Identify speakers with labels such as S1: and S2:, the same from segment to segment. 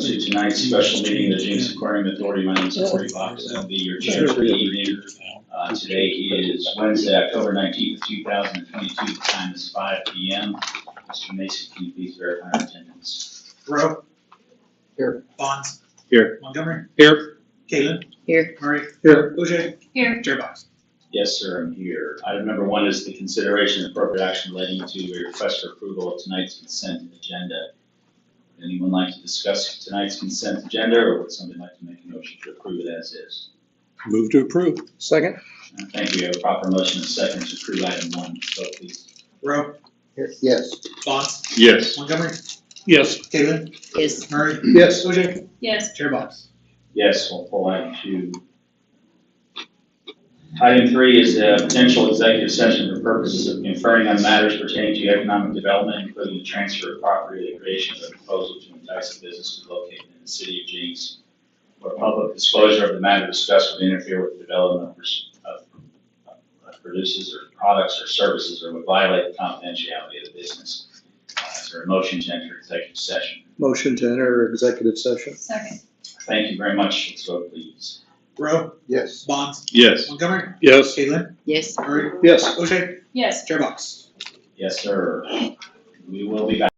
S1: to tonight's special meeting of the Jenks Aquarium Authority. My name is Corey Fox, and I'll be your chair for the evening. Today is Wednesday, October 19th, 2022. The time is 5 p.m. Mr. Mason, can you please verify our attendance?
S2: Rowe.
S3: Here.
S2: Bonds.
S3: Here.
S2: Montgomery.
S3: Here.
S2: Caitlin.
S4: Here.
S2: Murray.
S3: Here.
S2: Boucher.
S4: Here.
S2: Chair Box.
S1: Yes, sir, I'm here. Item number 1 is the consideration of appropriate action relating to a request for approval of tonight's consent agenda. Would anyone like to discuss tonight's consent agenda, or would somebody like to make a motion to approve it as is?
S3: Move to approve. Second.
S1: Thank you. We have a proper motion and second to approve item 1. Vote please.
S2: Rowe.
S3: Yes.
S2: Bonds.
S3: Yes.
S2: Montgomery.
S3: Yes.
S2: Caitlin.
S4: Yes.
S2: Murray.
S3: Yes.
S2: Boucher.
S4: Yes.
S2: Chair Box.
S1: Yes, we'll pull item 2. Item 3 is a potential executive session for purposes of conferring on matters pertaining to economic development, including the transfer of property, the creation of a proposal to entice a business to locate in the city of Jenks, or public disclosure of the matter discussed would interfere with the development of produces or products or services, or would violate the confidentiality of the business. Is there a motion to enter executive session?
S3: Motion to enter executive session.
S4: Second.
S1: Thank you very much. Let's vote, please.
S2: Rowe.
S3: Yes.
S2: Bonds.
S3: Yes.
S2: Montgomery.
S3: Yes.
S2: Caitlin.
S4: Yes.
S2: Murray.
S3: Yes.
S2: Boucher.
S4: Yes.
S2: Chair Box.
S1: Yes, sir. We will be back.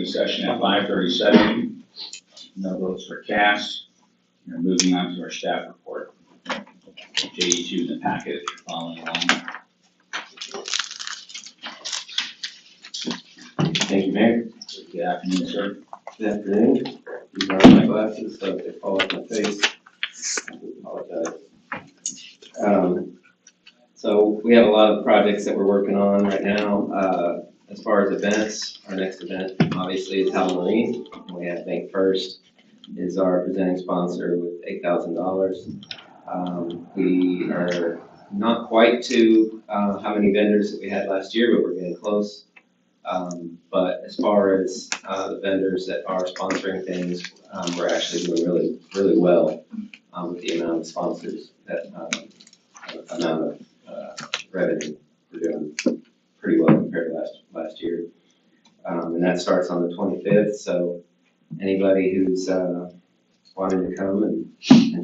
S1: session at 5:37. No votes were cast. We're moving on to our staff report. JE2 in the packet if you're following along.
S2: Thank you, Mayor.
S1: Good afternoon, sir.
S2: Good afternoon. These are my glasses, so if they fall off my face, I apologize. So we have a lot of projects that we're working on right now. As far as events, our next event obviously is Halloween. We have Bank First is our presenting sponsor with $8,000. We are not quite to how many vendors that we had last year, but we're getting close. But as far as the vendors that are sponsoring things, we're actually doing really, really well with the amount of sponsors, that amount of revenue. We're doing pretty well compared to last year. And that starts on the 25th, so anybody who's wanting to come and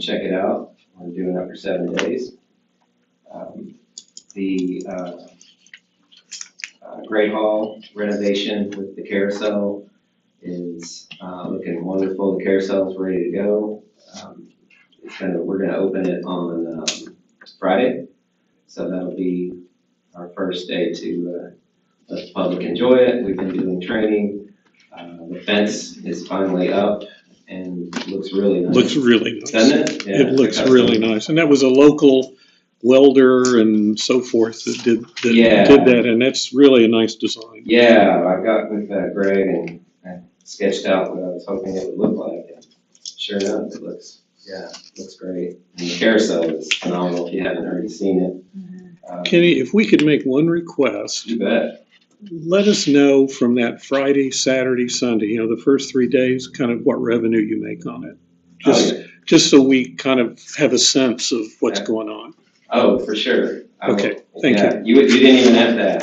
S2: check it out, we're doing that for 7 days. The Great Hall renovation with the carousel is looking wonderful. The carousel is ready to go. We're gonna open it on Friday, so that'll be our first day to let the public enjoy it. We've been doing training. The fence is finally up and looks really nice.
S3: Looks really nice.
S2: Doesn't it? Yeah,
S3: It looks really nice. And that was a local welder and so forth that did that, and that's really a nice design.
S2: Yeah, I got with Greg and sketched out what I was hoping it would look like. And sure enough, it looks great. And the carousel is phenomenal if you haven't already seen it.
S3: Kenny, if we could make one request,
S2: You bet.
S3: let us know from that Friday, Saturday, Sunday, the first 3 days, kind of what revenue you make on it. Just so we kind of have a sense of what's going on.
S2: Oh, for sure.
S3: Okay, thank you.
S2: You didn't even have that.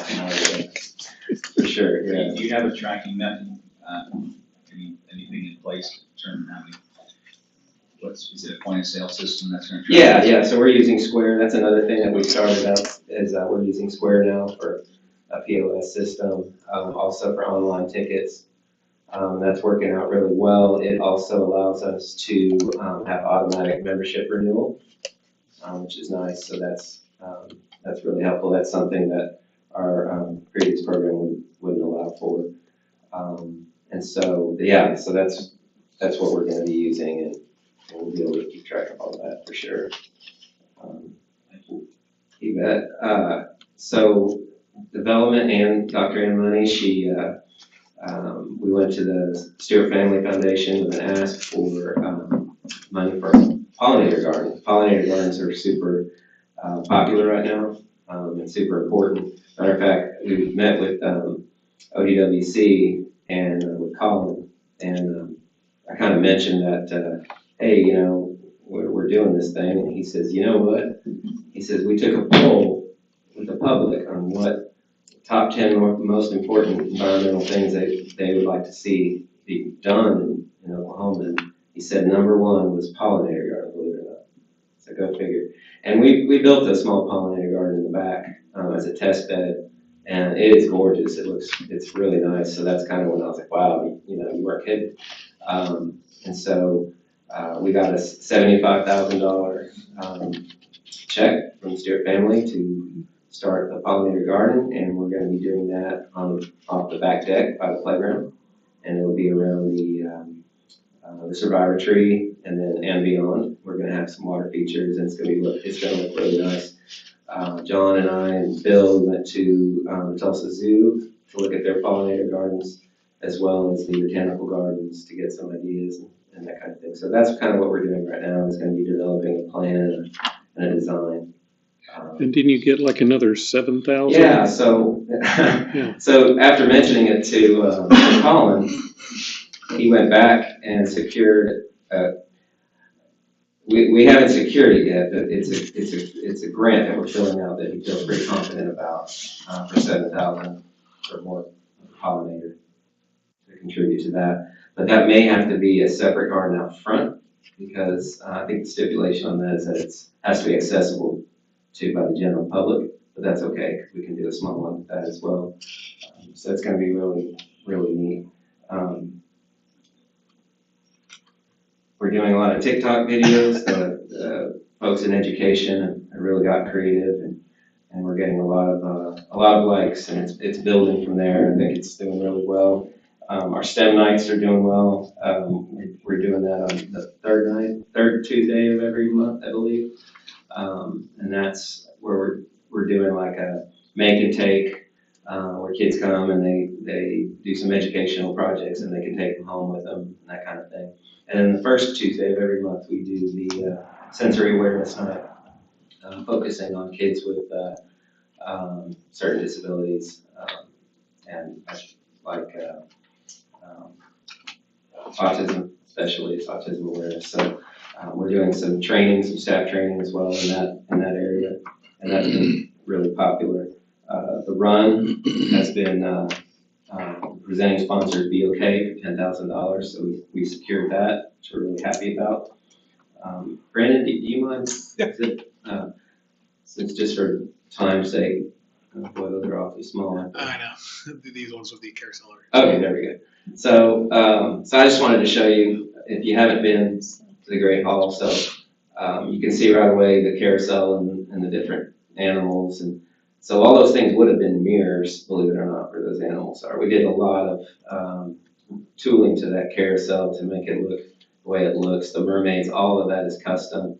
S2: For sure, yeah.
S1: Do you have a tracking method, anything in place to determine how many, is it a point of sale system that's going to track?
S2: Yeah, so we're using Square. That's another thing that we started out is we're using Square now for a POS system, also for online tickets. That's working out really well. It also allows us to have automatic membership renewal, which is nice. So that's really helpful. That's something that our previous program wouldn't allow for. And so that's what we're going to be using, and we'll be able to keep track of all that for sure. You bet. So development and Dr. Ann Money, we went to the Stewart Family Foundation with an ask for money for pollinator gardens. Pollinator gardens are super popular right now and super important. Matter of fact, we met with ODWC and with Colin, and I kind of mentioned that, hey, we're doing this thing, and he says, you know what? He says, we took a poll with the public on what top 10 most important environmental things they would like to see be done in Oklahoma. And he said number one was pollinator garden, believe it or not. So go figure. And we built a small pollinator garden in the back as a test bed, and it is gorgeous. It's really nice. So that's kind of when I was like, wow, you weren't kidding. And so we got a $75,000 check from the Stewart family to start the pollinator garden, and we're going to be doing that off the back deck by the playground, and it'll be around the survivor tree and beyond. We're going to have some water features, and it's going to look really nice. John and I and Bill went to the Tulsa Zoo to look at their pollinator gardens, as well as the botanical gardens, to get some ideas and that kind of thing. So that's kind of what we're doing right now, is going to be developing a plan and a design.
S3: And didn't you get like another 7,000?
S2: Yeah, so so after mentioning it to Colin, he went back and secured. We haven't secured it yet, but it's a grant that we're filling out that he feels pretty confident about for 7,000 or more pollinator to contribute to that. But that may have to be a separate garden out front, because I think the stipulation on that is that it has to be accessible to by the general public, but that's okay, because we can do a small one with that as well. So it's going to be really, really neat. We're doing a lot of TikTok videos. The folks in education have really got creative, and we're getting a lot of likes, and it's building from there. I think it's doing really well. Our STEM nights are doing well. We're doing that on the third Tuesday of every month, I believe. And that's where we're doing like a make and take, where kids come and they do some educational projects and they can take them home with them and that kind of thing. And then the first Tuesday of every month, we do the sensory awareness night, focusing on kids with certain disabilities, and like autism, especially it's autism awareness. So we're doing some training, some staff training as well in that area, and that's been really popular. The run has been presenting sponsor BOK for $10,000, so we secured that, which we're really happy about. Brandon, do you mind?
S3: Yeah.
S2: Is it, since just for time's sake, boy, those are awfully small.
S4: I know. These ones with the carousel are.
S2: Okay, there we go. So, so I just wanted to show you, if you haven't been to the Great Hall, so you can see right away the carousel and the different animals, and so all those things would have been mirrors, believe it or not, where those animals are. We did a lot of tooling to that carousel to make it look the way it looks. The mermaids, all of that is custom.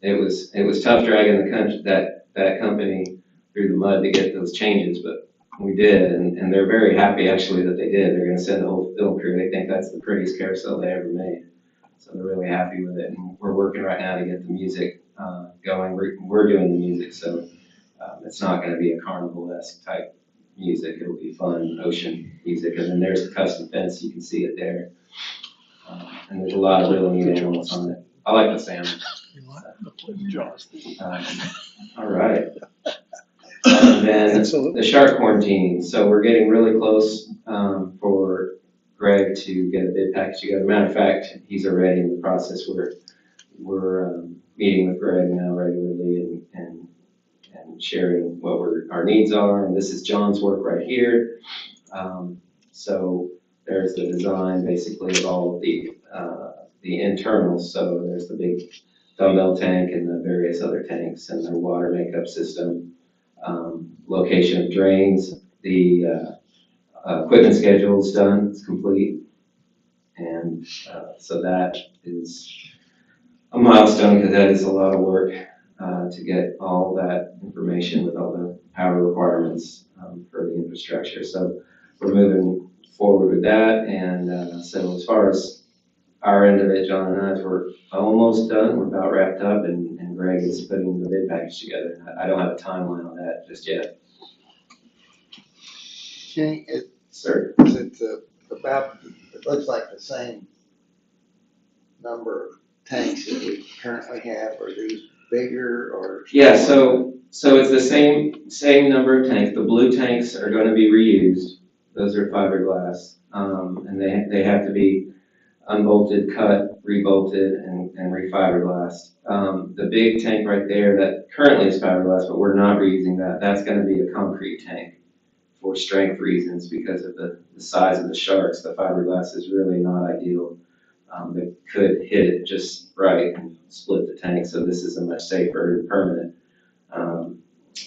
S2: It was tough dragging that company through the mud to get those changes, but we did, and they're very happy actually that they did. They're going to send the whole film crew. They think that's the prettiest carousel they ever made, so they're really happy with it. And we're working right now to get the music going. We're doing the music, so it's not going to be a carnival-esque type music. It'll be fun ocean music, and then there's the custom fence. You can see it there, and there's a lot of really neat animals on it. I like the salmon. All right. And then the shark quarantine. So we're getting really close for Greg to get a bid package together. Matter of fact, he's already in the process. We're meeting with Greg now regularly and sharing what our needs are. And this is John's work right here. So there's the design basically of all of the internals. So there's the big dumbbell tank and the various other tanks and their water makeup system. Location of drains, the equipment schedule is done, it's complete. And so that is a milestone because that is a lot of work to get all that information with all the power requirements for the infrastructure. So we're moving forward with that. And so as far as our end of it, John and I, we're almost done. We're about wrapped up, and Greg is putting the bid package together. I don't have a timeline on that just yet.
S5: Jenny,
S2: Sir?
S5: is it about, it looks like the same number of tanks that we currently have, are these bigger or?
S2: Yeah, so it's the same number of tanks. The blue tanks are going to be reused. Those are fiberglass, and they have to be unbolted, cut, rebolted, and refiberglassed. The big tank right there that currently is fiberglass, but we're not reusing that. That's going to be a concrete tank for strength reasons because of the size of the sharks. The fiberglass is really not ideal. They could hit it just right and split the tank. So this is a much safer and permanent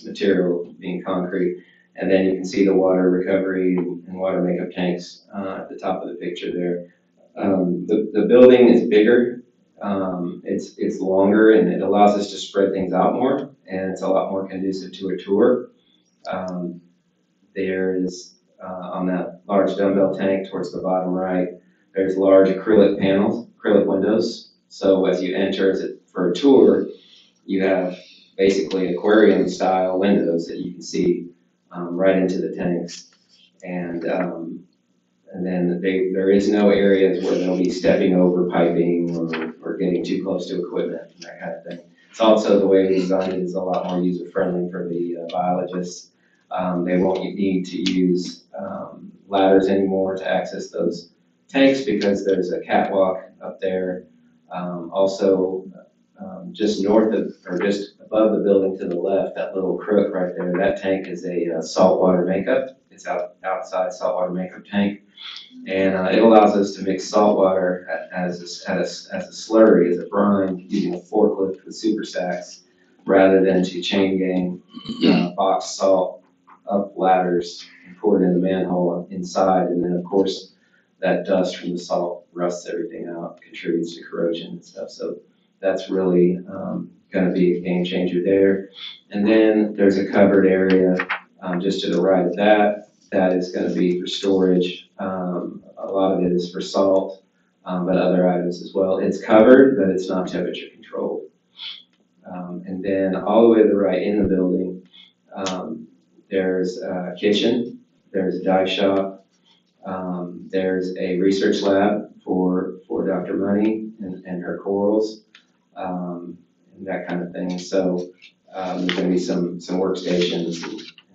S2: material, being concrete. And then you can see the water recovery and water makeup tanks at the top of the picture there. The building is bigger, it's longer, and it allows us to spread things out more, and it's a lot more conducive to a tour. There is, on that large dumbbell tank towards the bottom right, there's large acrylic panels, acrylic windows. So as you enter for a tour, you have basically aquarium style windows that you can see right into the tanks. And then there is no areas where they'll be stepping over piping or getting too close to equipment and that kind of thing. It's also the way we designed it is a lot more user friendly for the biologists. They won't need to use ladders anymore to access those tanks because there's a catwalk up there. Also, just north of, or just above the building to the left, that little crook right there, that tank is a saltwater makeup. It's outside saltwater makeup tank. And it allows us to mix saltwater as a slurry, as a brine, using a forklift with super sacks, rather than to chain gang box salt up ladders and pour it in the manhole inside. And then, of course, that dust from the salt rusts everything out, contributes to corrosion and stuff. So that's really going to be a game changer there. And then there's a covered area just to the right of that. That is going to be for storage. A lot of it is for salt, but other items as well. It's covered, but it's not temperature controlled. And then all the way to the right in the building, there's a kitchen, there's a dive shop, there's a research lab for Dr. Money and her corals, and that kind of thing. So there's going to be some workstations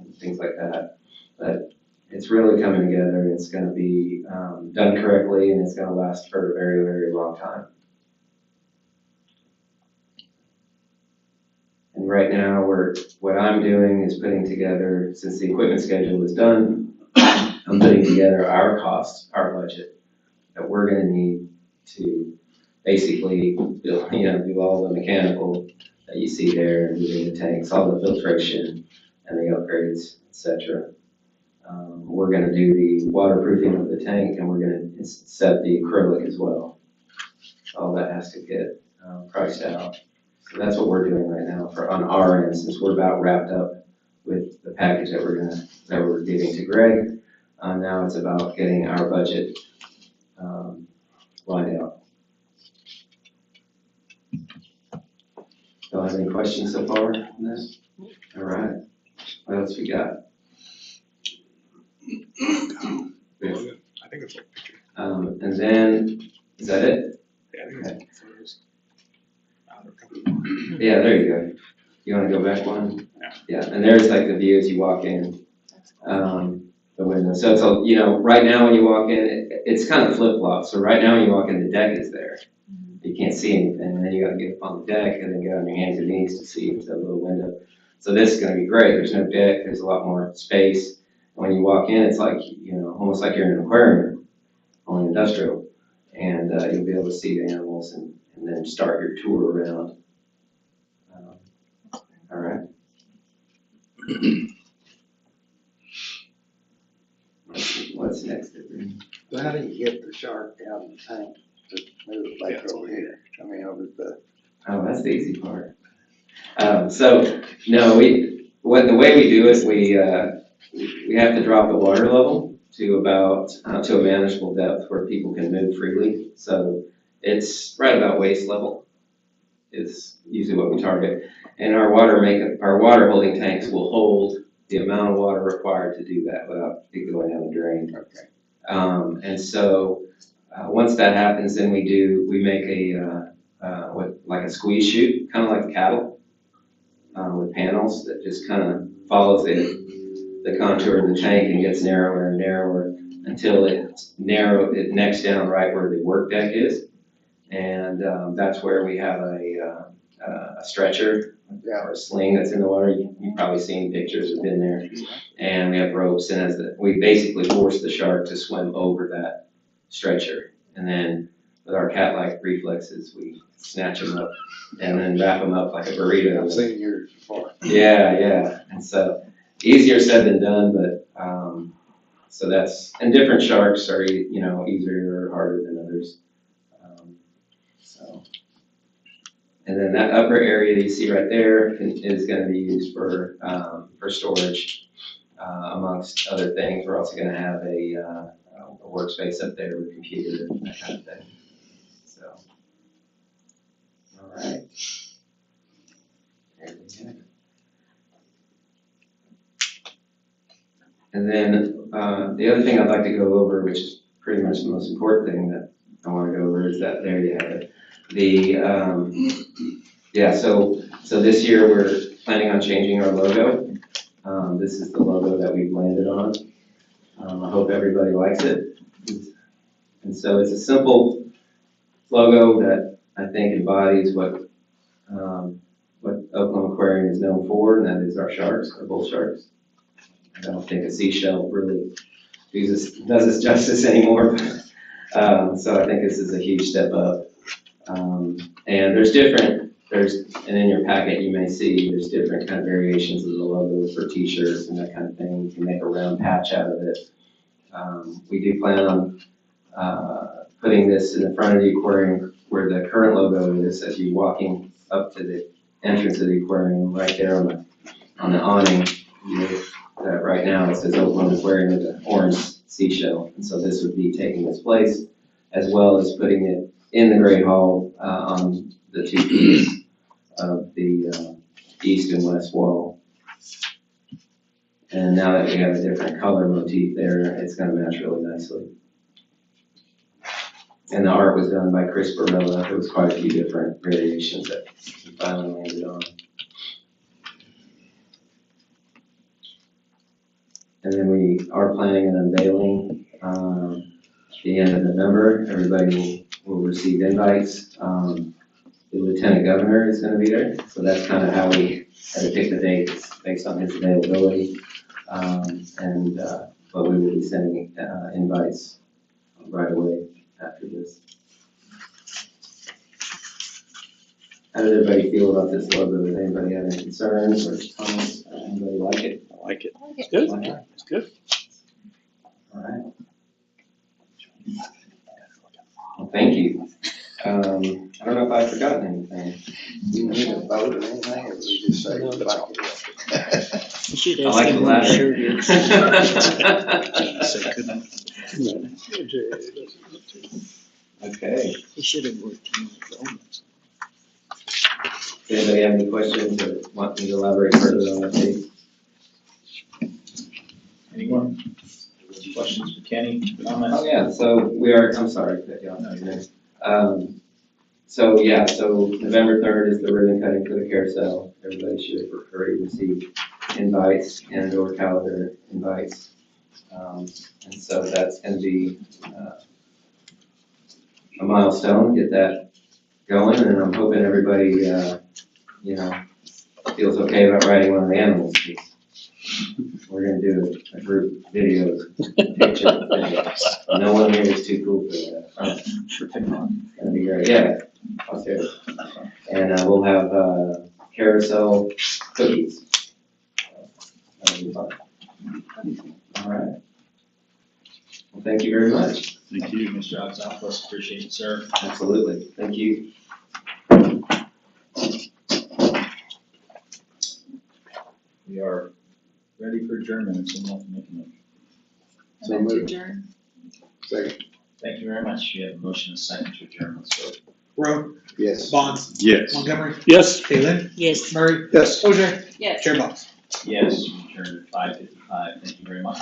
S2: and things like that. But it's really coming together, and it's going to be done correctly, and it's going to last for a very, very long time. And right now, what I'm doing is putting together, since the equipment schedule is done, I'm putting together our costs, our budget that we're going to need to basically build, do all the mechanical that you see there, moving the tanks, all the filtration and the upgrades, etc. We're going to do the waterproofing of the tank, and we're going to set the acrylic as well. All that has to get priced out. So that's what we're doing right now on our end, since we're about wrapped up with the package that we're giving to Greg. Now it's about getting our budget lined out. Don't have any questions so far on this? All right. What else we got?
S4: I think it's a picture.
S2: And then, is that it?
S4: Yeah, I think
S2: Okay.
S4: it's photos.
S2: Yeah, there you go. You want to go back one? Yeah, and there's like the view as you walk in, the window. So it's right now when you walk in, it's kind of flip-flop. So right now when you walk in, the deck is there. You can't see anything, and then you got to get up on the deck and then get on your hands and knees to see into that little window. So this is going to be great. There's no deck. There's a lot more space. When you walk in, it's like, almost like you're in an aquarium on industrial, and you'll be able to see the animals and then start your tour around. All right. What's next?
S5: So how do you get the shark out of the tank to move it back over here? I mean, over the.
S2: Oh, that's the easy part. So no, the way we do it, we have to drop the water level to about to a manageable depth where people can move freely. So it's right about waist level is usually what we target. And our water holding tanks will hold the amount of water required to do that without it going down the drain.
S5: Okay.
S2: And so once that happens, then we make like a squeeze chute, kind of like cattle, with panels that just kind of follows the contour of the tank and gets narrower and narrower until it necks down right where the work deck is. And that's where we have a stretcher or a sling that's in the water. You've probably seen pictures, have been there. And we have ropes, and we basically force the shark to swim over that stretcher. And then with our cat-like reflexes, we snatch them up and then wrap them up like a burrito.
S5: I've seen yours before.
S2: Yeah. And so easier said than done, but so and different sharks are easier or harder than others. And then that upper area that you see right there is going to be used for storage, amongst other things. We're also going to have a workspace up there with computer and that kind of thing. So, all right. There we go. And then the other thing I'd like to go over, which is pretty much the most important thing that I want to go over, is that there you have it. So this year we're planning on changing our logo. This is the logo that we've landed on. I hope everybody likes it. And so it's a simple logo that I think embodies what what Oakland Aquarium is known for, and that is our sharks, our bull sharks. I don't think a seashell really does us justice anymore. So I think this is a huge step up. And and in your packet you may see there's different kind of variations of the logos for t-shirts and that kind of thing. You can make a round patch out of it. We do plan on putting this in the front of the aquarium where the current logo is as you're walking up to the entrance of the aquarium, right there on the awning. Right now it says Oakland Aquarium with an orange seashell, and so this would be taking its place, as well as putting it in the Great Hall on the 2 peaks of the east and west wall. And now that we have a different color motif there, it's going to match really nicely. And the art was done by Chris Barella. There was quite a few different variations that we finally landed on. And then we are planning an unveiling at the end of November. Everybody will receive invites. The Lieutenant Governor is going to be there, so that's kind of how we had to pick the dates based on his availability. But we will be sending invites right away after this. How does everybody feel about this logo? Does anybody have any concerns or comments? Anybody like it?
S3: I like it. It's good. It's good.
S2: All right. Well, thank you. I don't know if I've forgotten anything.
S5: Do you need a vote or anything, or we just say?
S3: No, that's all.
S6: You should
S2: I
S6: ask
S2: like
S6: him
S2: the
S6: what
S2: latter.
S6: his shirt is.
S3: Say couldn't.
S2: Okay.
S6: He should have worked in the omens.
S2: Does anybody have any questions or want me to elaborate further on that date?
S1: Anyone? Questions for Kenny? Comments?
S2: Oh, yeah, so I'm sorry, to cut you off. So November 3rd is the ribbon cutting for the carousel. Everybody should have already received invites and or calendar invites. And so that's going to be a milestone, get that going, and I'm hoping everybody, feels okay about riding one of the animals. We're going to do a group video, picture video. No one here is too cool for that. It's going to be great. Yeah, I'll say it. And we'll have carousel cookies. That'll be fun. All right. Well, thank you very much.
S1: Thank you, Mr. Alexopoulos. Appreciate it, sir.
S2: Absolutely. Thank you.
S1: We are ready for adjournment. If someone wants to make a motion.
S5: So moved. Second.
S1: Thank you very much. You have a motion and a second to adjourn. Let's go.
S4: Rowe,
S5: Yes.
S4: Bonds,
S3: Yes.
S4: Montgomery,
S3: Yes.
S4: Taylor,
S6: Yes.
S4: Murray,
S5: Yes.
S4: Ogier,
S6: Yes.
S4: Chair Box.
S1: Yes, we adjourned at 5:55. Thank you very much.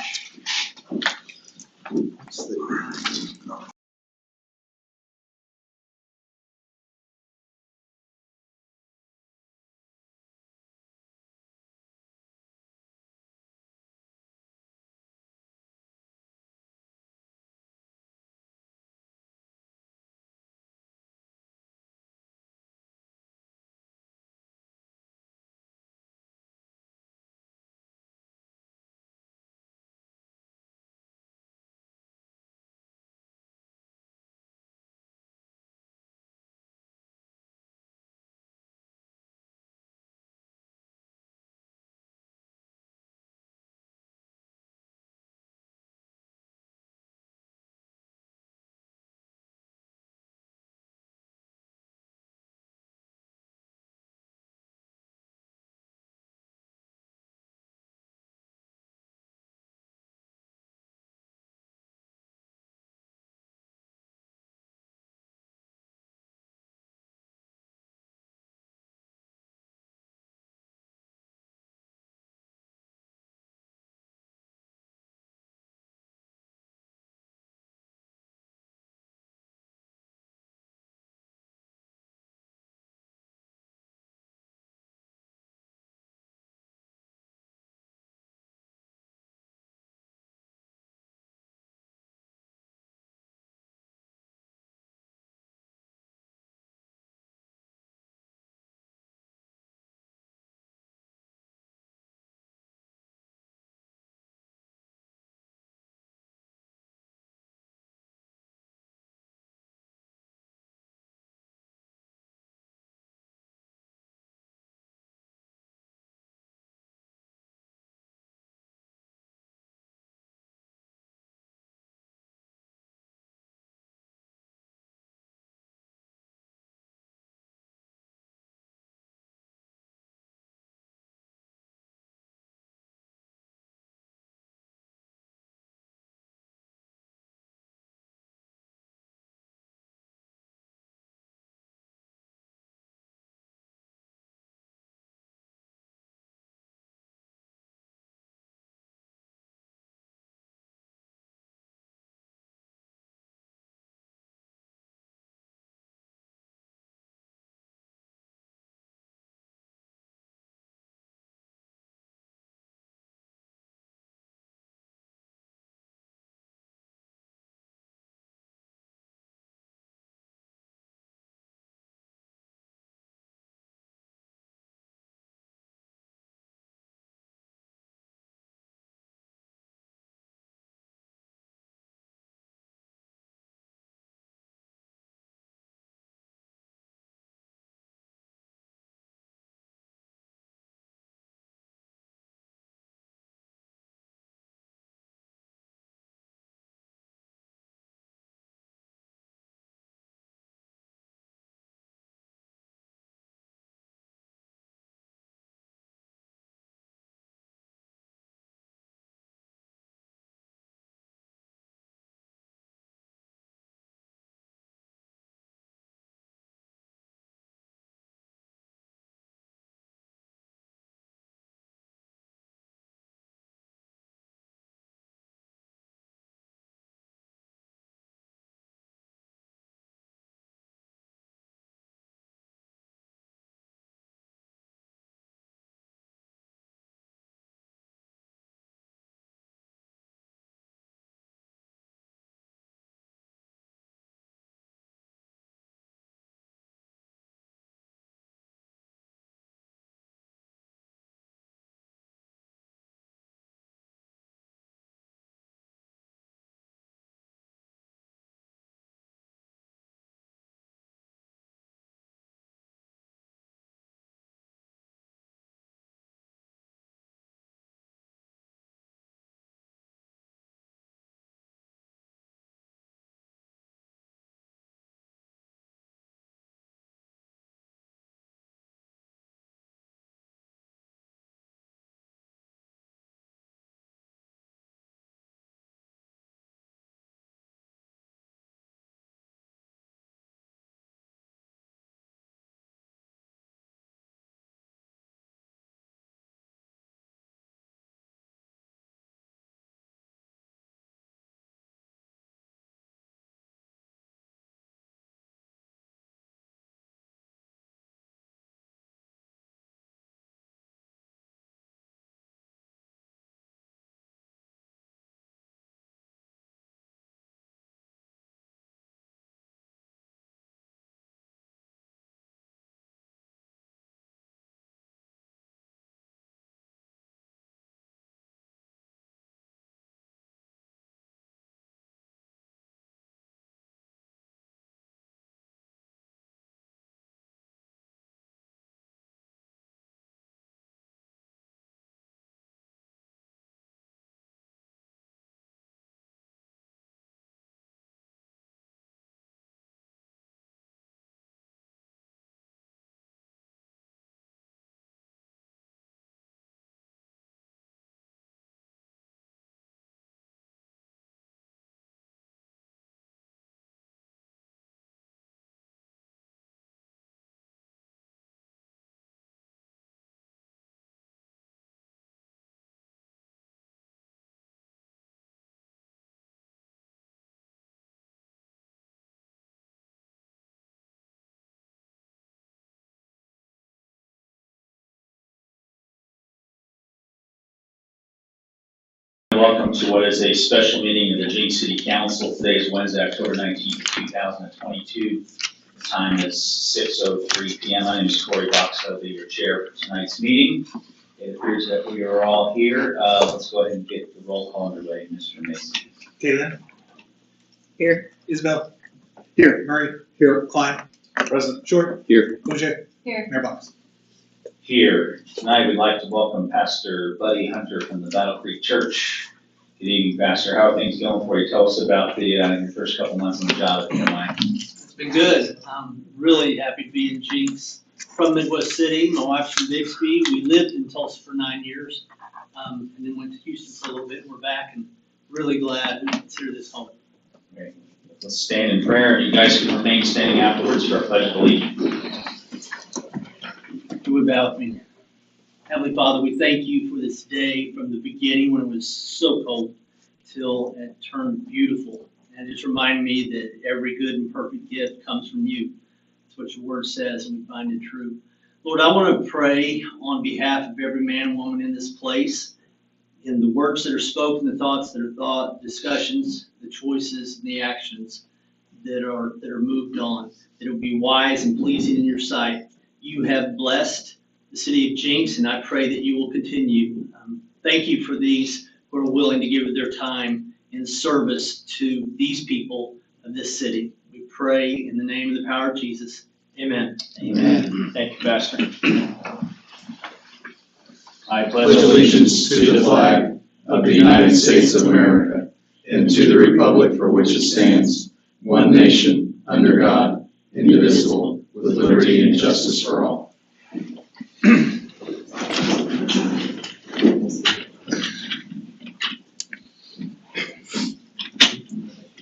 S1: welcome to what is a special meeting of the Jenks City Council. Today is Wednesday, October 19th, 2022. The time is 6:03 p.m. My name is Corey Box. I'll be your chair for tonight's meeting. It appears that we are all here. Let's go ahead and get the roll call underway. Mr. Mason.
S4: Caitlin?
S6: Here.
S4: Isabel?
S3: Here.
S4: Murray? Here. Klein? President Short?
S3: Here.
S4: Bojek?
S6: Here.
S4: Mayor Box?
S1: Here. Tonight we'd like to welcome Pastor Buddy Hunter from the Battle Creek Church. Good evening, Pastor. How are things going for you? Tell us about your first couple months on the job, if you don't mind.
S7: It's been good. I'm really happy to be in Jenks. From Midwest City, my wife's from Bixby. We lived in Tulsa for 9 years, and then went to Houston for a little bit, and we're back, and really glad we consider this home.
S1: Okay. Let's stand in prayer. You guys can remain standing afterwards for our pledge of allegiance.
S7: You would bow with me. Heavenly Father, we thank you for this day from the beginning when it was so cold till it turned beautiful. And just remind me that every good and perfect gift comes from you. That's what your word says, and we find it true. Lord, I want to pray on behalf of every man and woman in this place, in the words that are spoken, the thoughts that are thought, discussions, the choices, and the actions that are moved on, that it will be wise and pleasing in your sight. You have blessed the city of Jenks, and I pray that you will continue. Thank you for these who are willing to give their time in service to these people of this city. We pray in the name and the power of Jesus. Amen.
S1: Amen. Thank you, Pastor. I
S8: Pledge allegiance to the flag of the United States of America and to the republic for which it stands, one nation, under God, indivisible, with liberty and justice for all.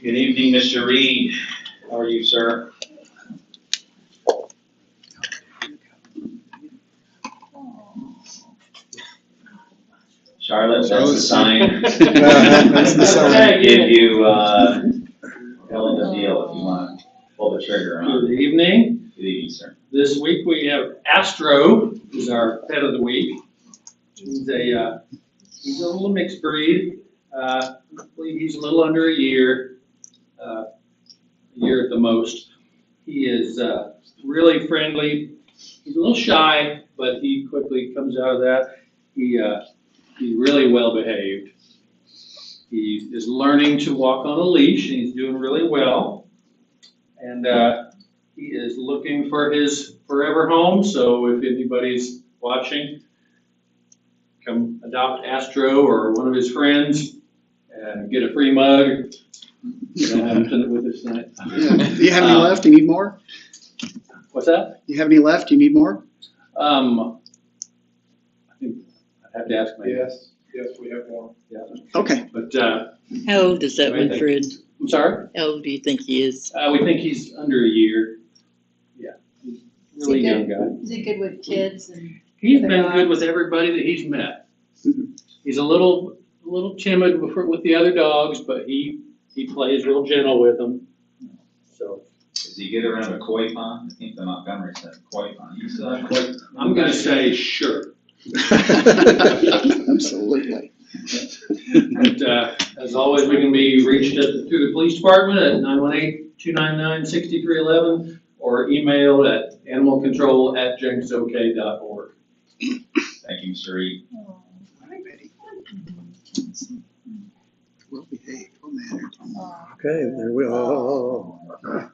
S1: Good evening, Mr. Reed. How are you, sir? Charlotte, that's the sign.
S4: That's the sign.
S1: Give you, tell the deal if you want to pull the trigger on.
S9: Good evening.
S1: Good evening, sir.
S9: This week we have Astro, who's our pet of the week. He's a little mixed breed. I believe he's a little under a year at the most. He is really friendly. He's a little shy, but he quickly comes out of that. He's really well behaved. He is learning to walk on a leash, and he's doing really well. And he is looking for his forever home, so if anybody's watching, come adopt Astro or one of his friends and get a free mug. We don't have him with us tonight.
S10: Yeah. Do you have any left? Do you need more?
S9: What's that?
S10: Do you have any left? Do you need more?
S9: I think I'd have to ask my.
S4: Yes, we have one.
S9: Yeah.
S10: Okay.
S9: But,
S6: How old is that one, Fred?
S9: I'm sorry?
S6: How old do you think he is?
S9: We think he's under a year. Yeah. He's a really young guy.
S11: Is he good with kids and?
S9: He's been good with everybody that he's met. He's a little timid with the other dogs, but he plays real gentle with them. So
S1: Does he get around a koi pond? I think the Montgomery said koi pond. You still have koi?
S9: I'm gonna say sure.
S10: Absolutely.
S9: But as always, we can be reached through the police department at 918-299-6311 or email at animalcontrol@jenksok.org.
S1: Thank you, Mr. Reed.
S10: Hi, Betty. Well behaved. Oh, man.
S3: Okay, there we are.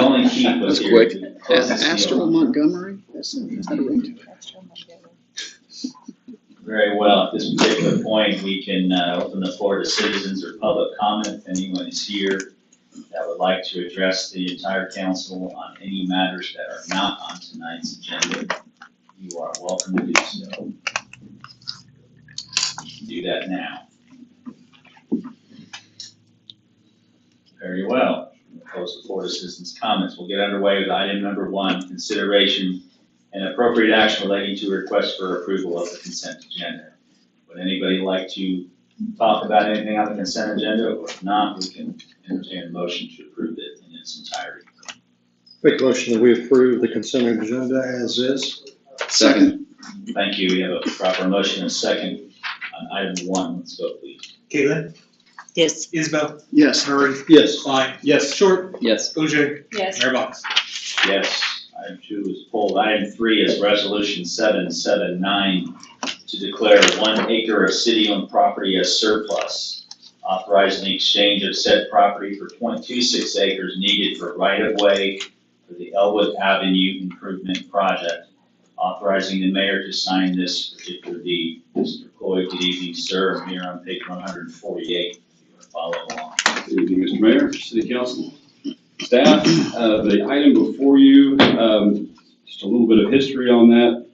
S1: Only Keith was
S10: That's
S1: here.
S10: quick.
S1: to close this deal.
S10: Astro Montgomery? That's great.
S1: Very well. At this particular point, we can open the floor to citizens or public comment. If anyone is here that would like to address the entire council on any matters that are not on tonight's agenda, you are welcome to do so. Do that now. Very well. We'll close the floor to citizens' comments. We'll get underway with item number 1, consideration and appropriate action relating to a request for approval of the consent agenda. Would anybody like to talk about anything on the consent agenda? Or if not, we can entertain a motion to approve it in its entirety.
S12: Make a motion that we approve the consent agenda as is.
S10: Second.
S1: Thank you. We have a proper motion and a second on item 1. Let's go, please.
S4: Caitlin?
S6: Yes.
S4: Isabel?
S10: Yes.
S4: Murray? Yes. Klein?
S8: Yes.
S4: Short?
S2: Yes.
S4: OJ?
S6: Yes.
S4: Mayor Box?
S1: Yes. Item 2 is pulled. Item 3 is Resolution 779 to declare 1 acre of city-owned property as surplus, authorizing the exchange of said property for 0.26 acres needed for right-of-way for the Elwood Avenue Improvement Project, authorizing the mayor to sign this particular deed. Mr. Coy, good evening, sir. I'm here on page 148. If you want to follow along.
S11: Good evening, Mr. Mayor, City Council, staff. The item before you, just a little bit of history on that.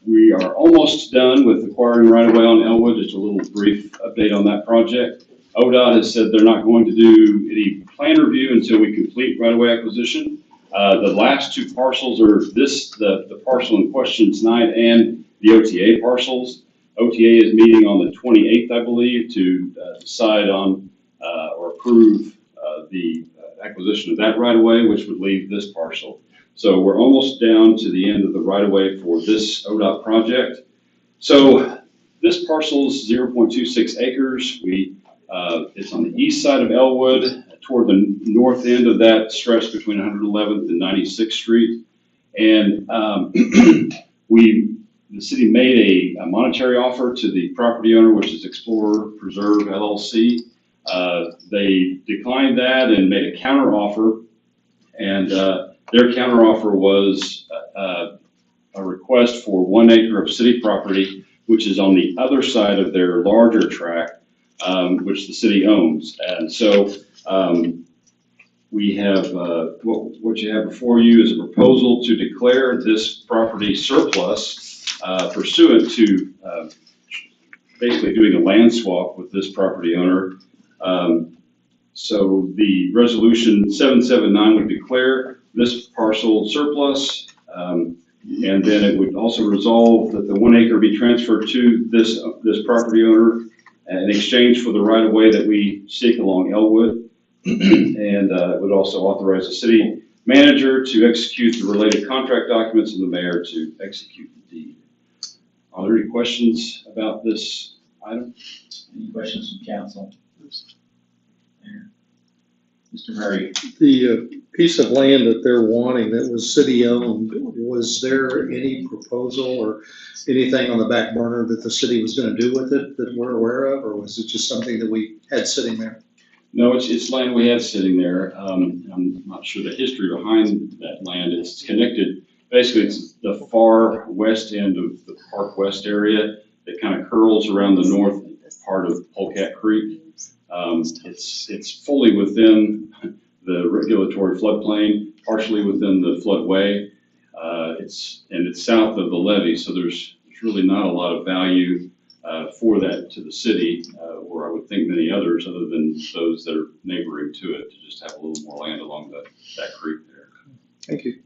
S11: We are almost done with acquiring right-of-way on Elwood. Just a little brief update on that project. ODOT has said they're not going to do any plan review until we complete right-of-way acquisition. The last 2 parcels are the parcel in question tonight and the OTA parcels. OTA is meeting on the 28th, I believe, to decide on or approve the acquisition of that right-of-way, which would leave this parcel. So we're almost down to the end of the right-of-way for this ODOT project. So this parcel's 0.26 acres. It's on the east side of Elwood, toward the north end of that stretch between 111th and 96th Street. And the city made a monetary offer to the property owner, which is Explorer Preserve LLC. They declined that and made a counter offer, and their counter offer was a request for 1 acre of city property, which is on the other side of their larger tract, which the city owns. And so we have what you have before you is a proposal to declare this property surplus pursuant to basically doing a land swap with this property owner. So the resolution 779 would declare this parcel surplus, and then it would also resolve that the 1 acre be transferred to this property owner in exchange for the right-of-way that we seek along Elwood. And it would also authorize the city manager to execute the related contract documents and the mayor to execute the deed. Are there any questions about this item?
S1: Any questions from council? Mayor? Mr. Murray?
S4: The piece of land that they're wanting that was city-owned, was there any proposal or anything on the back burner that the city was gonna do with it that we're aware of, or was it just something that we had sitting there?
S11: No, it's land we have sitting there. I'm not sure the history behind that land. It's connected, basically it's the far west end of the Park West area that kind of curls around the north part of Polecat Creek. It's fully within the regulatory floodplain, partially within the floodway. It's south of the levee, so there's really not a lot of value for that to the city, or I would think many others other than those that are neighboring to it, to just have a little more land along that creek there.
S4: Thank you.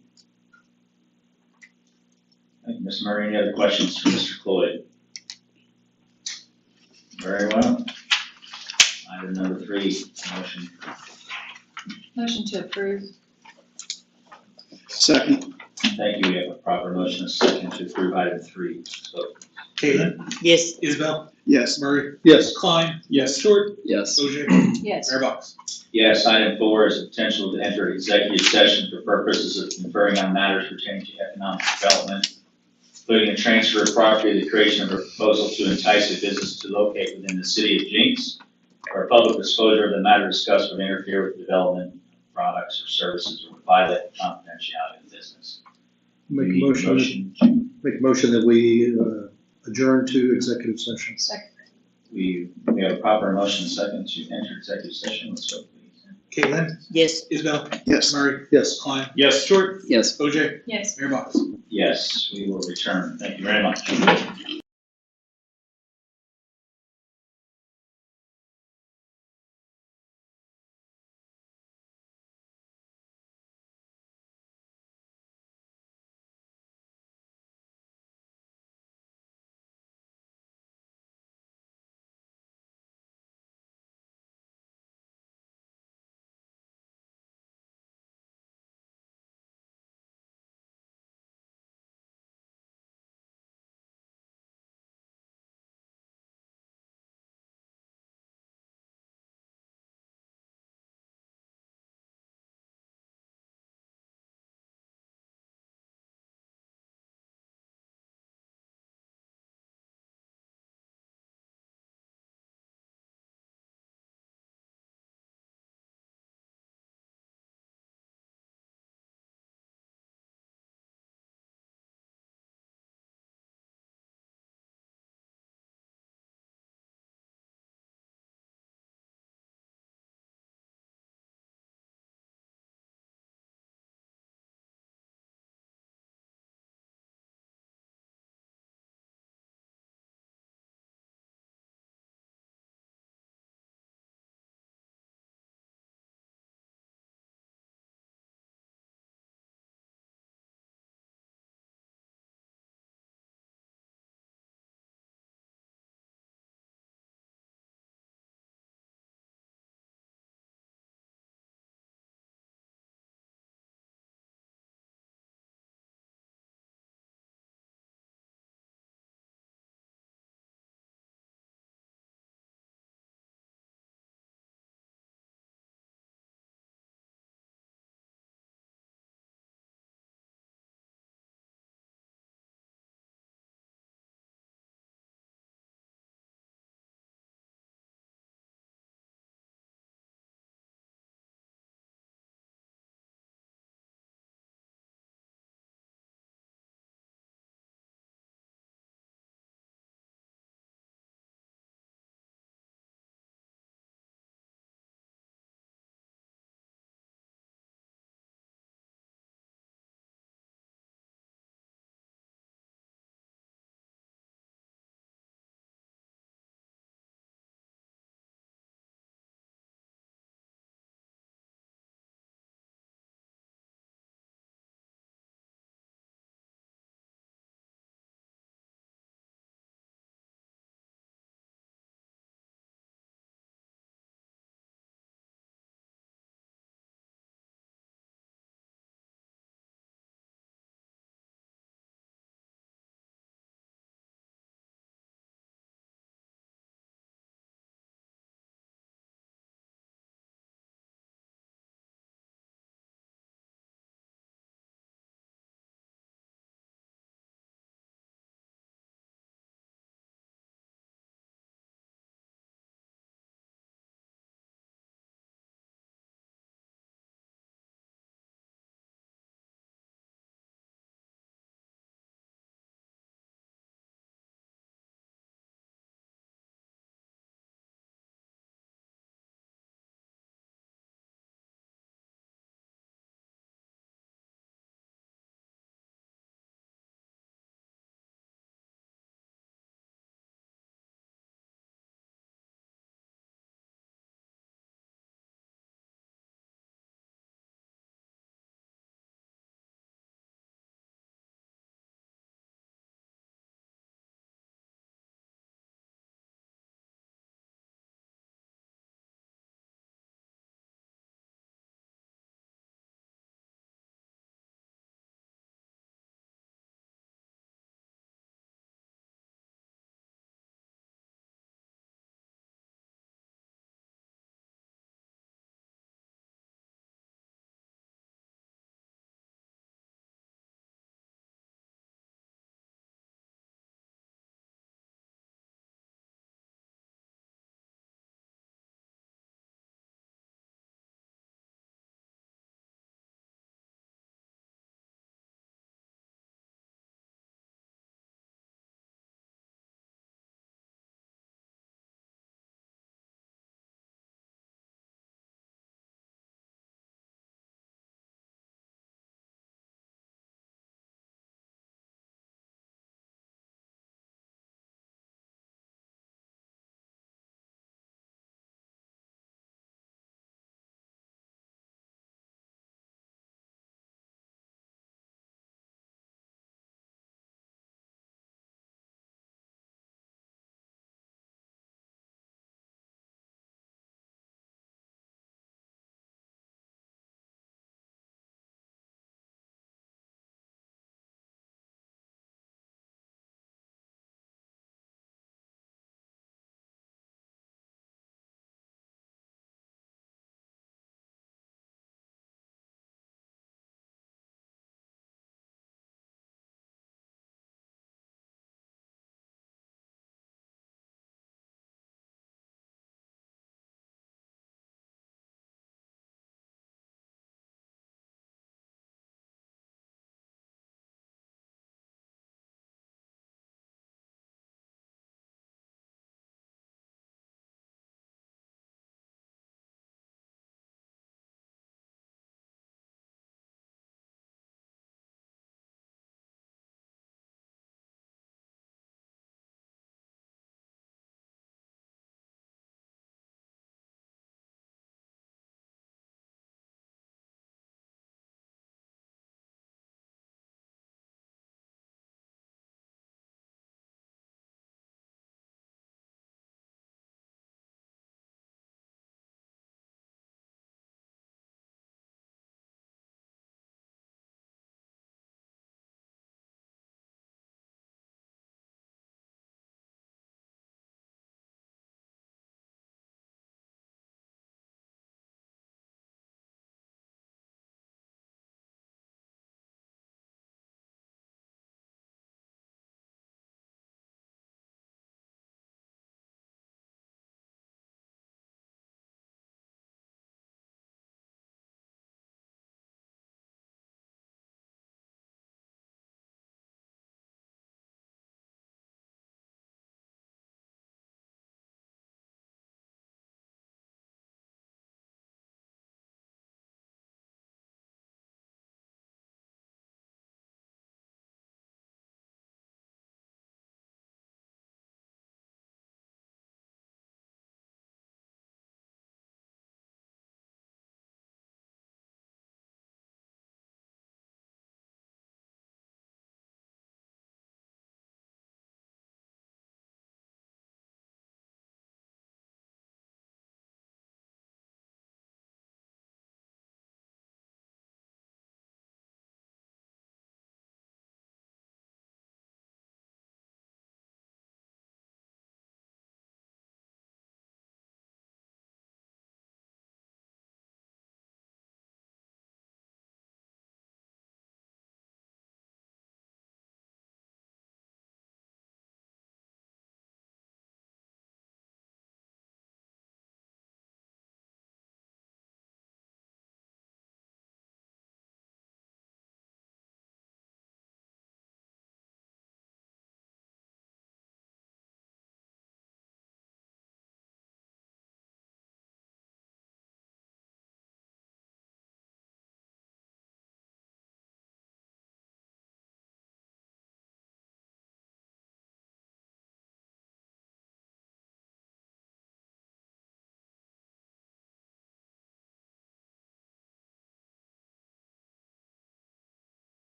S1: Thank you, Mr. Murray. Any other questions for Mr. Cloyd? Very well. Item number 3, motion.
S12: Motion to approve.
S10: Second.
S1: Thank you. We have a proper motion and a second to approve item 3. So,
S4: Caitlin?
S6: Yes.
S4: Isabel?
S10: Yes.
S4: Murray? Yes. Klein?
S8: Yes.
S4: Short?
S2: Yes.
S4: OJ?
S12: Yes.
S4: Mayor Box?
S1: yes, item 4 is the potential to enter executive session for purposes of conferring on matters pertaining to economic development, including a transfer of property, the creation of a proposal to entice a business to locate within the city of Jenks, or a public disclosure of the matter discussed would interfere with development of products or services or violate confidentiality of the business.
S4: Make
S1: We
S4: a
S1: need
S4: make a motion that we adjourn to executive session.
S12: Second.
S1: We have a proper motion and second to enter executive session. Let's go, please.
S4: Caitlin?
S6: Yes.
S4: Isabel?
S10: Yes.
S4: Murray? Yes. Klein?
S8: Yes.
S4: Short?
S2: Yes.
S4: OJ?
S12: Yes.
S4: Mayor Box?
S1: Yes, we will return. Thank you very much.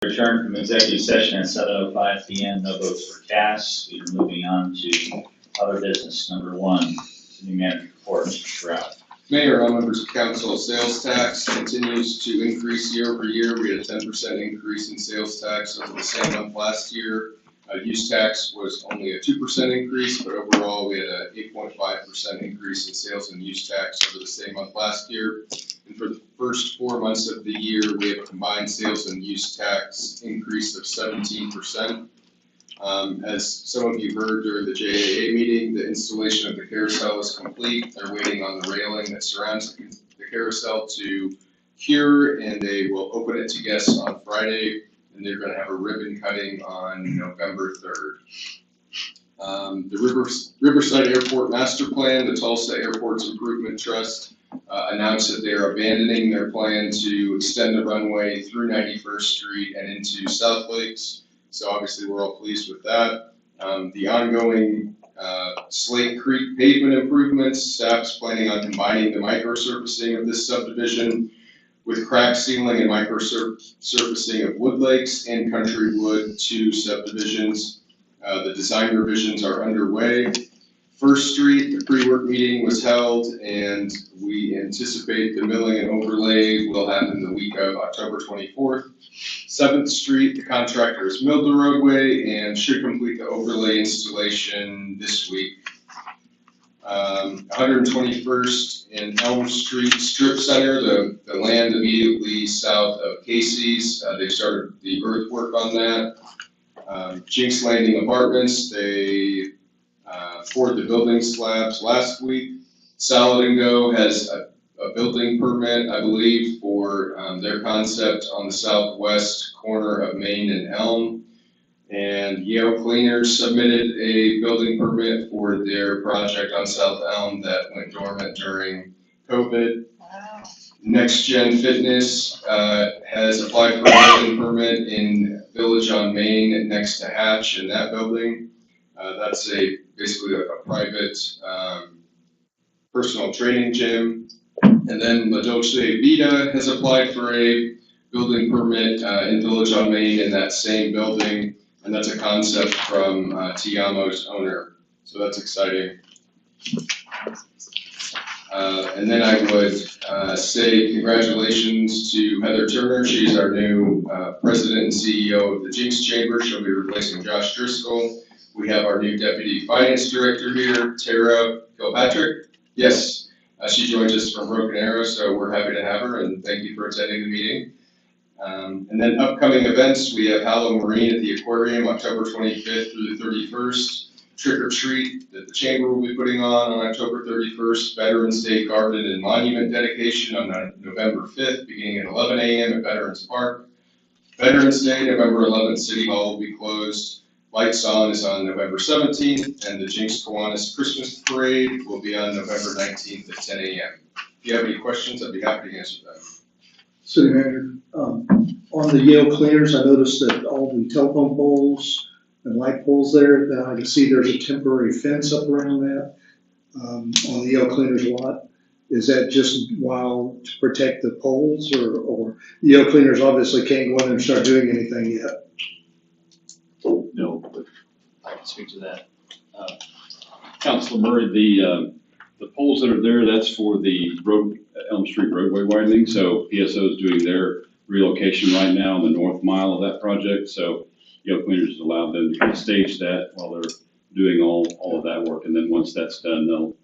S1: Return from executive session at 7:05 PM, no votes for cast. We are moving on to other business. Number one, city manager report, Mr. Stroud.
S13: Mayor, all members of council, sales tax continues to increase year over year. We had a 10% increase in sales tax over the same month last year. Use tax was only a 2% increase, but overall we had a 8.5% increase in sales and use tax over the same month last year. And for the first 4 months of the year, we have a combined sales and use tax increase of 17%. As some of you heard during the JAA meeting, the installation of the carousel is complete. They're waiting on the railing that surrounds the carousel to cure, and they will open it to guests on Friday, and they're gonna have a ribbon cutting on November 3rd. The Riverside Airport Master Plan, the Tulsa Airports Improvement Trust, announced that they are abandoning their plan to extend the runway through 91st Street and into South Lakes. So obviously we're all pleased with that. The ongoing Slate Creek pavement improvements, staff's planning on combining the microsurfacing of this subdivision with crack sealing and microsurfacing of Wood Lakes and Country Wood 2 subdivisions. The design revisions are underway. First Street, the pre-work meeting was held, and we anticipate the milling and overlay will happen the week of October 24th. 7th Street, the contractor has milled the roadway and should complete the overlay installation this week. 121st and Elm Street Strip Center, the land immediately south of Casey's, they started the earthwork on that. Jenks Landing Apartments, they poured the building slabs last week. Salad and Go has a building permit, I believe, for their concept on the southwest corner of Main and Elm. And Yale Cleaners submitted a building permit for their project on South Elm that went dormant during COVID.
S12: Wow.
S13: Next Gen Fitness has applied for a building permit in Village on Main next to Hatch in that building. That's basically a private personal training gym. And then La Dolce Vita has applied for a building permit in Village on Main in that same building, and that's a concept from Tiamo's owner. So that's exciting. And then I would say congratulations to Heather Turner. She's our new president and CEO of the Jenks Chamber. She'll be replacing Josh Driscoll. We have our new deputy finance director here, Tara Kilpatrick. Yes, she joins us from Broken Arrow, so we're happy to have her, and thank you for attending the meeting. And then upcoming events, we have Hallow Marine at the Aquarium, October 25th through the 31st. Trick or Treat that the Chamber will be putting on October 31st. Veterans Day Garden and Monument Dedication on November 5th, beginning at 11 a.m. at Veterans Park. Veterans Day, November 11th, City Hall will be closed. Lights On is on November 17th, and the Jenks Kiwanis Christmas Parade will be on November 19th at 10 a.m. If you have any questions, I'd be happy to answer them.
S4: City Manager, on the Yale Cleaners, I noticed that all the telephone poles and light poles there, that I can see there's a temporary fence up around that, on the Yale Cleaners lot. Is that just to protect the poles, or the Yale Cleaners obviously can't go in and start doing anything yet?
S11: No, but I can speak to that. Councilor Murray, the poles that are there, that's for the Elm Street roadway widening. So PSO is doing their relocation right now on the north mile of that project. So Yale Cleaners has allowed them to kind of stage that while they're doing all of that work. And then once that's done, they'll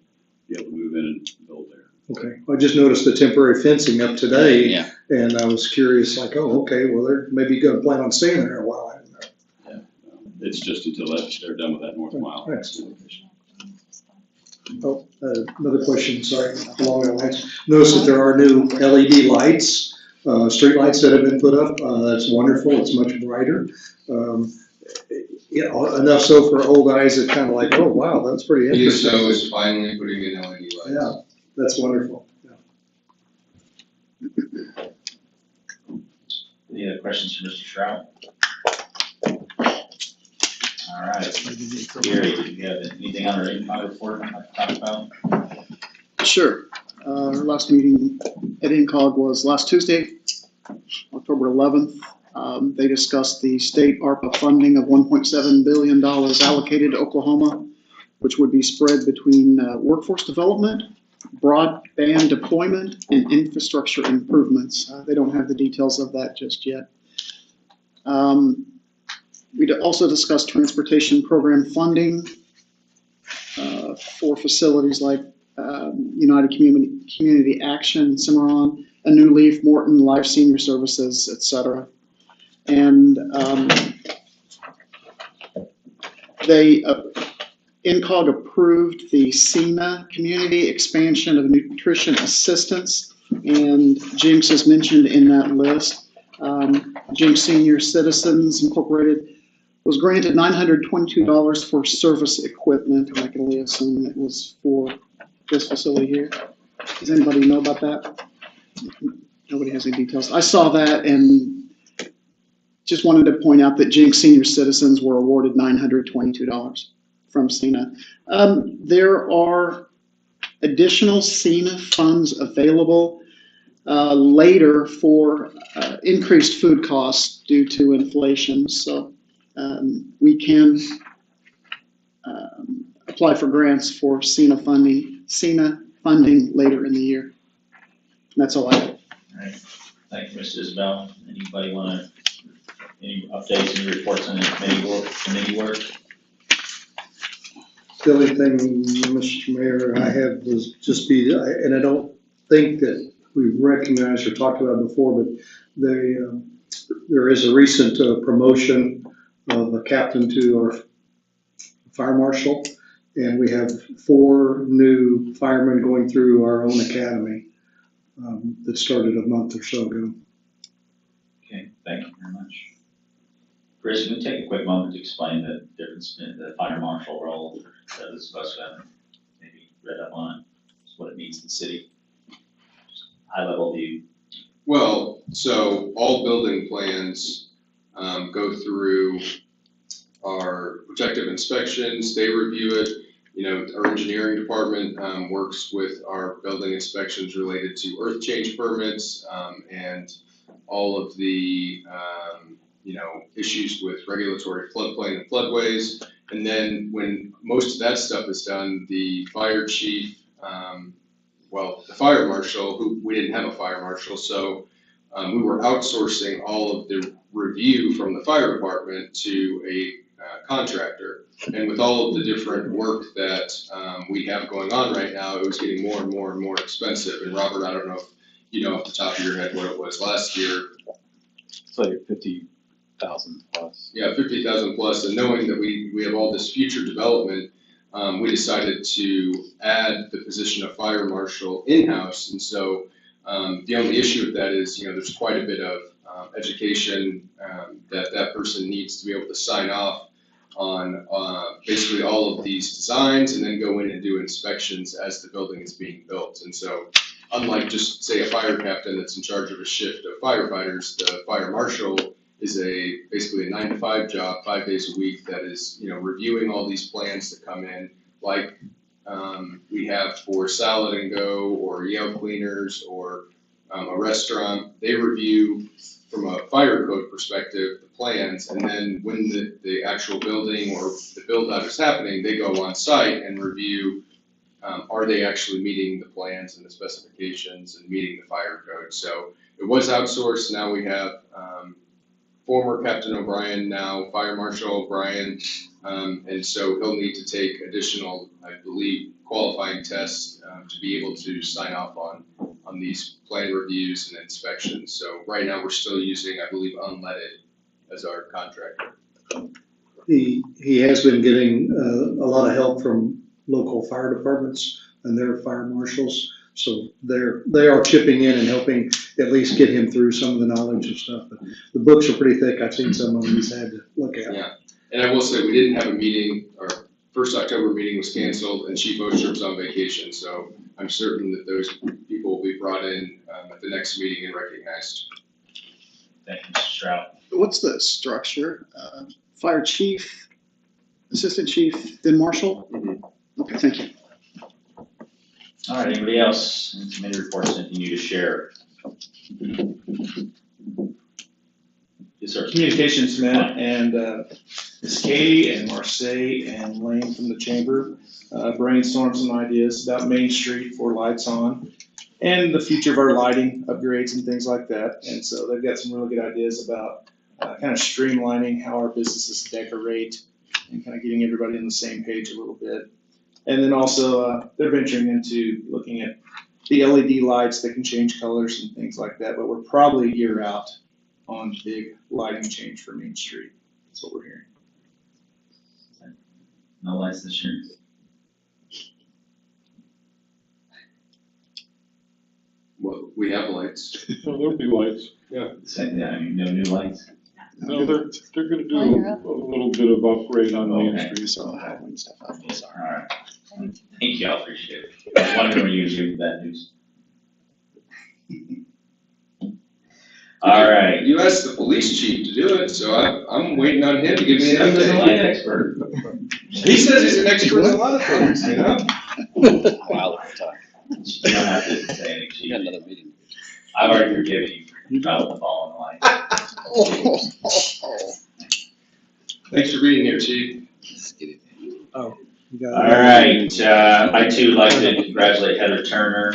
S11: be able to move in and build there.
S4: Okay, I just noticed the temporary fencing up today.
S11: Yeah.
S4: And I was curious, like, oh, okay, well, they're maybe gonna plan on staying there a while. I didn't know.
S11: It's just until they're done with that north mile.
S4: Thanks. Oh, another question, sorry, along that lines. Notice that there are new LED lights, street lights that have been put up. That's wonderful, it's much brighter. Yeah, enough so for old eyes that kind of like, oh, wow, that's pretty interesting.
S13: PSO is finally putting in LED lights.
S4: Yeah, that's wonderful. Yeah.
S1: Any other questions for Mr. Stroud? All right, Gary, do you have anything on our income report I'd like to talk about?
S10: Sure. Our last meeting at INCOG was last Tuesday, October 11th. They discussed the state ARPA funding of $1.7 billion allocated to Oklahoma, which would be spread between workforce development, broadband deployment, and infrastructure improvements. They don't have the details of that just yet. We also discussed transportation program funding for facilities like United Community Action, Cimarron, A New Leaf, Morton, Life Senior Services, et cetera. And INCOG approved the SENA community expansion of nutrition assistance, and Jenks is mentioned in that list. Jenks Senior Citizens Incorporated was granted $922 for service equipment, and I can only assume it was for this facility here. Does anybody know about that? Nobody has any details. I saw that and just wanted to point out that Jenks Senior Citizens were awarded $922 from SENA. There are additional SENA funds available later for increased food costs due to inflation. So we can apply for grants for SENA funding later in the year. And that's all I have.
S1: All right. Thank you, Mr. Isabel. Anybody want to, any updates, any reports on the committee work?
S4: The only thing, Mr. Mayor, I have was just and I don't think that we've recognized or talked about it before, but there is a recent promotion of a captain to our fire marshal, and we have 4 new firemen going through our own academy that started a month or so ago.
S1: Okay, thank you very much. Chris, can we take a quick moment to explain the difference in the fire marshal role that is supposed to have maybe read up on, just what it means to the city? Just high level view.
S13: Well, so all building plans go through our protective inspections, they review it. You know, our engineering department works with our building inspections related to earth change permits and all of the issues with regulatory floodplain and floodways. And then when most of that stuff is done, the fire chief, the fire marshal, who we didn't have a fire marshal, so we were outsourcing all of the review from the fire department to a contractor. And with all of the different work that we have going on right now, it was getting more and more and more expensive. And Robert, I don't know if you know off the top of your head what it was last year.
S14: It's like 50,000 plus.
S13: Yeah, 50,000 plus. And knowing that we have all this future development, we decided to add the position of fire marshal in-house. And so the only issue with that is, there's quite a bit of education that person needs to be able to sign off on basically all of these designs and then go in and do inspections as the building is being built. And so unlike just say a fire captain that's in charge of a shift of firefighters, the fire marshal is basically a 9-to-5 job, 5 days a week that is, reviewing all these plans that come in, like we have for Salad and Go or Yale Cleaners or a restaurant. They review from a fire code perspective the plans, and then when the actual building or the build out is happening, they go on site and review are they actually meeting the plans and the specifications and meeting the fire code. So it was outsourced. Now we have former Captain O'Brien, now Fire Marshal O'Brien, and so he'll need to take additional, I believe, qualifying tests to be able to sign off on these plan reviews and inspections. So right now we're still using, I believe, Unleaded as our contractor.
S4: He has been getting a lot of help from local fire departments and their fire marshals. So they are chipping in and helping at least get him through some of the knowledge and stuff. But the books are pretty thick. I've seen some of them he's had to look at.
S13: Yeah, and I will say we didn't have a meeting. Our first October meeting was canceled, and Chief Ostrom's on vacation. So I'm certain that those people will be brought in at the next meeting and recognized.
S1: Thank you, Mr. Stroud.
S10: What's the structure? Fire chief, assistant chief, then marshal?
S13: Mm-hmm.
S10: Okay, thank you.
S1: All right, anybody else? Any committee reports, anything you to share? Just Yes, sir.
S15: communications met, and Ms. Katie and Marseille and Lane from the chamber brainstormed some ideas about Main Street for lights on and the future of our lighting upgrades and things like that. And so they've got some really good ideas about kind of streamlining how our businesses decorate and kind of getting everybody on the same page a little bit. And then also they're venturing into looking at the LED lights that can change colors and things like that, but we're probably a year out on big lighting change for Main Street. That's what we're hearing.
S1: No lights this year.
S13: Well, we have lights.
S11: Well, there'll be lights.
S1: Second, I mean, no new lights.
S11: No, they're gonna do a little bit of upgrade on Main
S1: Okay.
S11: Street.
S10: So Halloween stuff.
S1: All right. Thank you, I appreciate it. I was wondering when you would give that news. All right.
S13: You asked the police chief to do it, so I'm waiting on him to give me an
S1: I'm the light
S13: update.
S1: expert.
S13: He says he's an expert in a lot of things, you know?
S14: Wow, time.
S1: You don't have to say anything,
S14: You got
S1: Chief.
S14: another meeting.
S1: I've already forgiven you for dropping the ball on the light.
S13: Thanks for being here, chief.
S14: Let's get it.
S3: You got
S1: All
S3: it.
S1: right, I too would like to congratulate Heather Turner.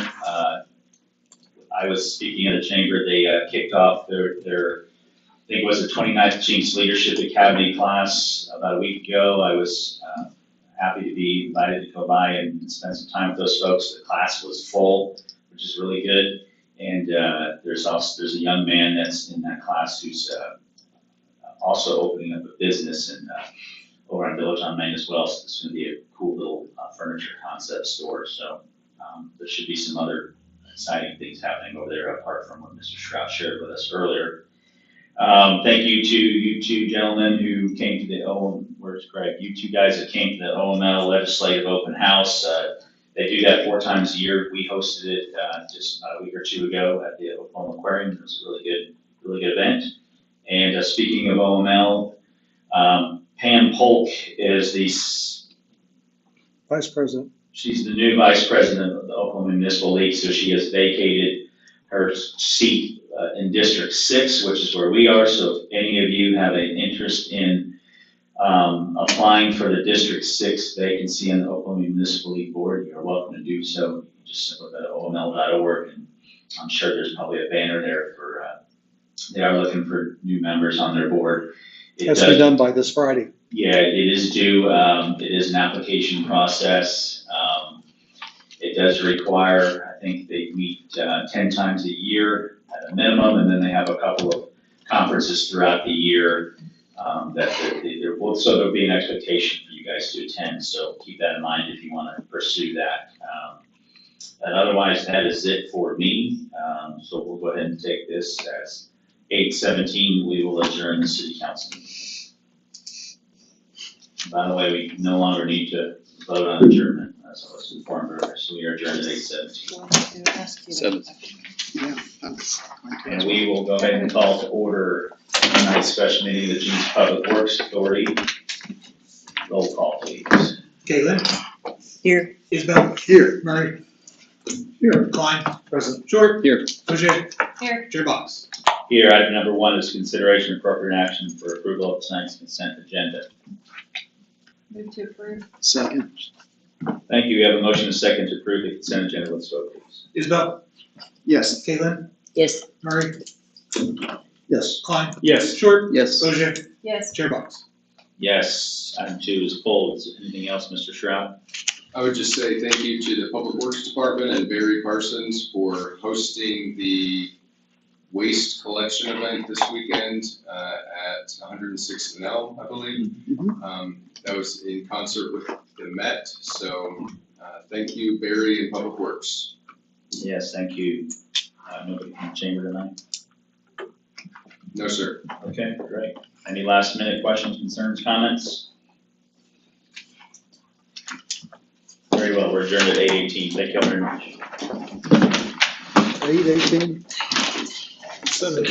S1: I was speaking at a chamber, they kicked off their, I think it was the 29th Jinx Leadership Academy class about a week ago. I was happy to be invited to go by and spend some time with those folks. The class was full, which is really good. And there's a young man that's in that class who's also opening up a business in over on Village on Main as well. So it's going to be a cool little furniture concept store. So there should be some other exciting things happening over there apart from what Mr. Stroud shared with us earlier. Thank you to you two gentlemen who came to the where's Greg? You two guys that came to the OML Legislative Open House. They do that 4 times a year. We hosted it just a week or 2 ago at the Oklahoma Aquarium. It was a really good event. And speaking of OML, Pam Polk is
S3: Vice President.
S1: she's the new vice president of the Oklahoma Municipal League, so she has vacated her seat in District 6, which is where we are. So if any of you have an interest in applying for the District 6 vacancy on the Oklahoma Municipal League Board, you're welcome to do so. You just simply go to oml.org, and I'm sure there's probably a banner there for, they are looking for new members on their board. It
S4: Has to be done by this Friday.
S1: Yeah, it is due. It is an application process. It does require, I think they meet 10 times a year at a minimum, and then they have a couple of conferences throughout the year so there'll be an expectation for you guys to attend. So keep that in mind if you want to pursue that. And otherwise, that is it for me. So we'll go ahead and take this as 8:17. We will adjourn the city council meeting. By the way, we no longer need to vote on adjournment, as I was informed earlier, so we are adjourned at 8:17.
S14: 7.
S10: Yeah, that's going to-
S1: And we will go ahead and call to order tonight's special meeting of the Jenks Public Works Authority. Roll call, please.
S5: Caitlin?
S6: Here.
S5: Isabel?
S10: Here.
S5: Murray? Here. Klein? Present. Short?
S14: Here.
S5: Ogier?
S12: Here.
S5: Chair Box?
S1: Here, item number 1 is consideration of appropriate action for approval of tonight's consent agenda.
S12: Move to approve.
S10: Second.
S1: Thank you. We have a motion and a second to approve the consent agenda. Let's vote, please.
S5: Isabel?
S10: Yes.
S5: Caitlin?
S6: Yes.
S5: Murray?
S4: Yes.
S5: Klein?
S15: Yes.
S5: Short?
S14: Yes.
S5: Ogier?
S12: Yes.
S5: Chair Box?
S1: Yes. Item 2 is pulled. Is there anything else, Mr. Shroud?
S13: I would just say thank you to the Public Works Department and Barry Parsons for hosting the waste collection event this weekend at 106th and L, I believe. That was in concert with the Met, so thank you, Barry and Public Works.
S1: Yes, thank you. Nobody from the chamber tonight?
S13: No, sir.
S1: Okay, great. Any last minute questions, concerns, comments? Very well, we're adjourned at 8:18. Thank you all very much.
S4: 8:18?
S3: 7.